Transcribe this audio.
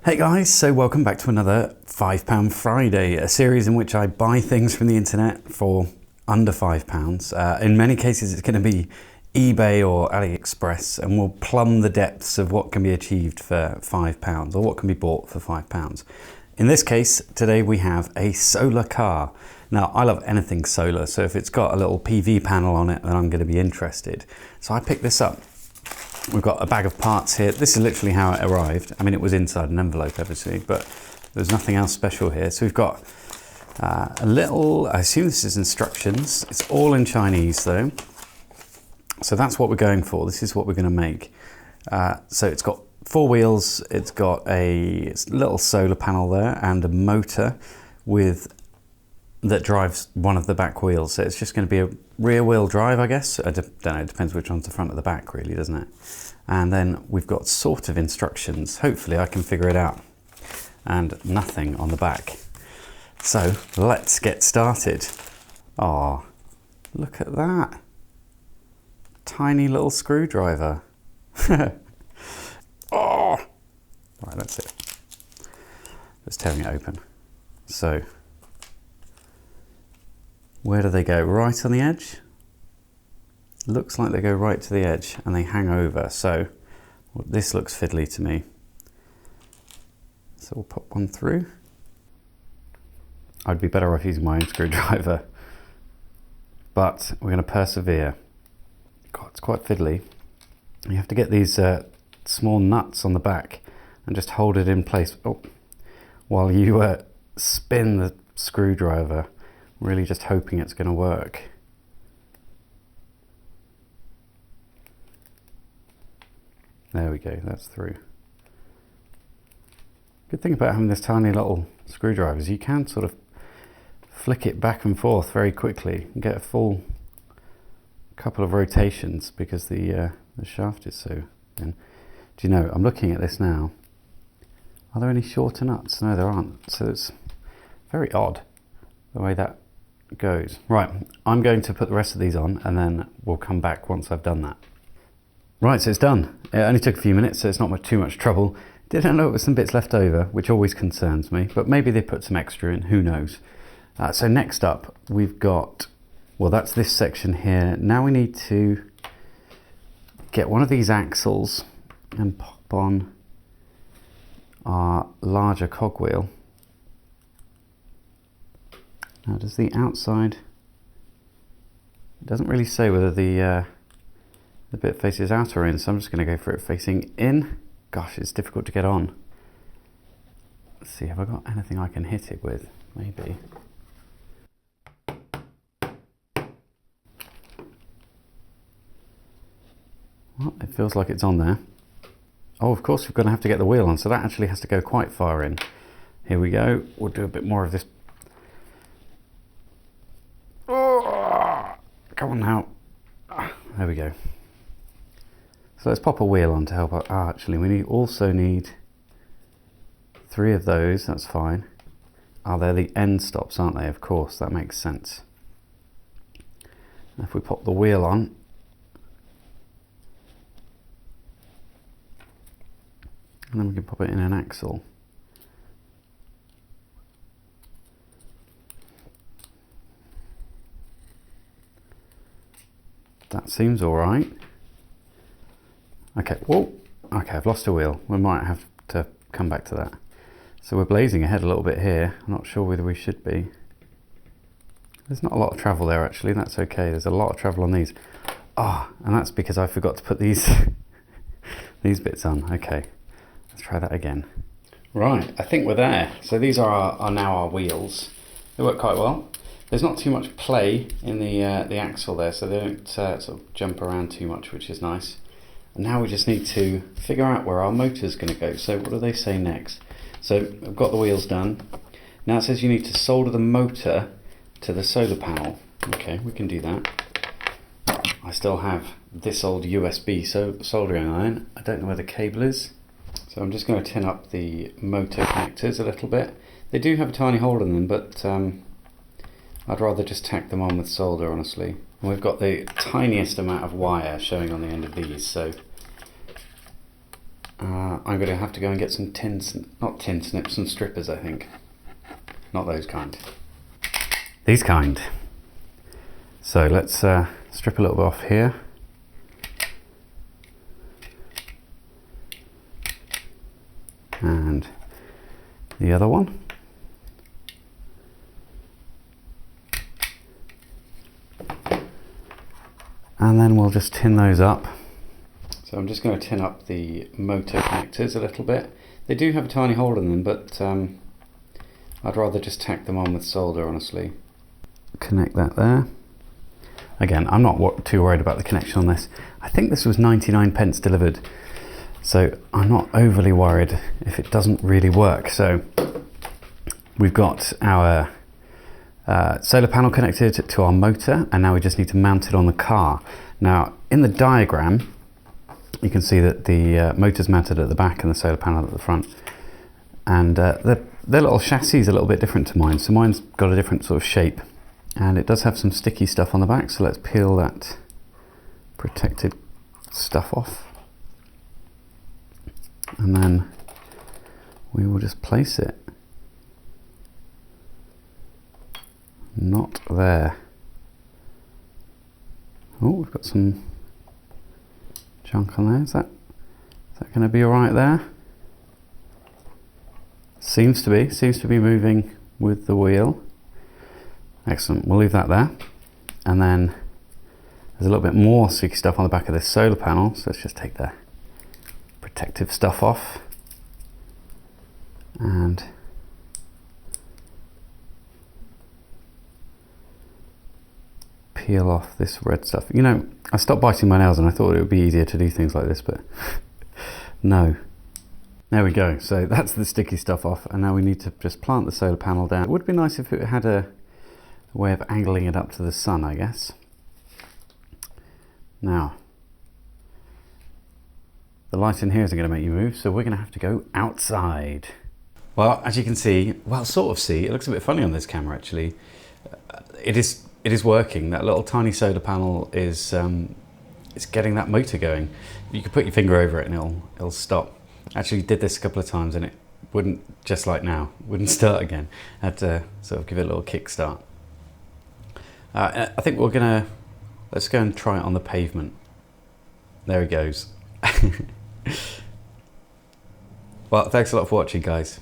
Hey guys, so welcome back to another £5 Friday, a series in which I buy things from the internet for under £5. In many cases it's going to be eBay or AliExpress, and we'll plumb the depths of what can be achieved for £5 or what can be bought for £5. In this case, today we have a solar car. Now, I love anything solar, so if it's got a little PV panel on it, then I'm going to be interested. So I picked this up. We've got a bag of parts here. This is literally how it arrived. I mean, it was inside an envelope, obviously, but there's nothing else special here. So we've got a little, I assume this is instructions. It's all in Chinese though. So that's what we're going for. This is what we're going to make. So it's got 4 wheels. It's got a little solar panel there and a motor that drives one of the back wheels. So it's just going to be a rear wheel drive, I guess. I don't know, it depends which one's the front or the back really, doesn't it? And then we've got sort of instructions. Hopefully I can figure it out. And nothing on the back. So let's get started. Oh, look at that. Tiny little screwdriver. Oh! Right, that's it. Just tearing it open. So, where do they go? Right on the edge? Looks like they go right to the edge and they hang over. So, well, this looks fiddly to me. So we'll pop one through. I'd be better off using my own screwdriver. But we're going to persevere. God, it's quite fiddly. You have to get these small nuts on the back and just hold it in place while you spin the screwdriver, really just hoping it's going to work. There we go, that's through. Good thing about having this tiny little screwdriver is you can sort of flick it back and forth very quickly and get a full couple of rotations because the shaft is so thin. Do you know, I'm looking at this now. Are there any shorter nuts? No, there aren't. So it's very odd the way that goes. Right, I'm going to put the rest of these on and then we'll come back once I've done that. Right, so it's done. It only took a few minutes, so it's not too much trouble. Did end up with some bits left over, which always concerns me, but maybe they put some extra in, who knows. So next up, we've got, well, that's this section here. Now we need to get one of these axles and pop on our larger cogwheel. Now, does the outside, it doesn't really say whether the bit faces out or in, so I'm just going to go for it facing in. Gosh, it's difficult to get on. Let's see, have I got anything I can hit it with? Maybe. Well, it feels like it's on there. Oh, of course, we're going to have to get the wheel on, so that actually has to go quite far in. Here we go. We'll do a bit more of this. Oh, come on now. There we go. So let's pop a wheel on to help out. Actually, we also need 3 of those. That's fine. They're the end stops, aren't they? Of course, that makes sense. If we pop the wheel on, and then we can pop it in an axle. That seems all right. Okay, whoa. Okay, I've lost a wheel. We might have to come back to that. So we're blazing ahead a little bit here. I'm not sure whether we should be. There's not a lot of travel there actually, that's okay. There's a lot of travel on these. And that's because I forgot to put these these bits on. Okay, let's try that again. Right, I think we're there. So these are now our wheels. They work quite well. There's not too much play in the axle there, so they don't sort of jump around too much, which is nice. And now we just need to figure out where our motor's going to go. So what do they say next? So I've got the wheels done. Now it says you need to solder the motor to the solar panel. Okay, we can do that. I still have this old USB soldering iron. I don't know where the cable is. So I'm just going to tin up the motor connectors a little bit. They do have a tiny hole in them, but I'd rather just tack them on with solder, honestly. And we've got the tiniest amount of wire showing on the end of these, so I'm going to have to go and get some not tin snips, some strippers, I think. Not those kind. These kind. So let's strip a little bit off here. And the other one. And then we'll just tin those up. So I'm just going to tin up the motor connectors a little bit. They do have a tiny hole in them, but I'd rather just tack them on with solder, honestly. Connect that there. Again, I'm not too worried about the connection on this. I think this was 99p delivered, so I'm not overly worried if it doesn't really work. So we've got our solar panel connected to our motor, and now we just need to mount it on the car. Now, in the diagram, you can see that the motor's mounted at the back and the solar panel at the front. And their little chassis is a little bit different to mine, so mine's got a different sort of shape. And it does have some sticky stuff on the back, so let's peel that protected stuff off. And then we will just place it. Not there. Oh, we've got some junk on there. Is that going to be all right there? Seems to be moving with the wheel. Excellent. We'll leave that there. And then there's a little bit more sticky stuff on the back of this solar panel. So let's just take the protective stuff off and peel off this red stuff. You know, I stopped biting my nails and I thought it would be easier to do things like this, but no. There we go. So that's the sticky stuff off, and now we need to just plant the solar panel down. It would be nice if it had a way of angling it up to the sun, I guess. Now, the light in here isn't going to make you move, so we're going to have to go outside. Well, as you can see, well, sort of see, it looks a bit funny on this camera actually. It is working. That little tiny solar panel is it's getting that motor going. You can put your finger over it and it'll stop. Actually did this a couple of times and it wouldn't, just like now, wouldn't start again. I had to sort of give it a little kick start. I think let's go and try it on the pavement. There he goes. Well, thanks a lot for watching, guys.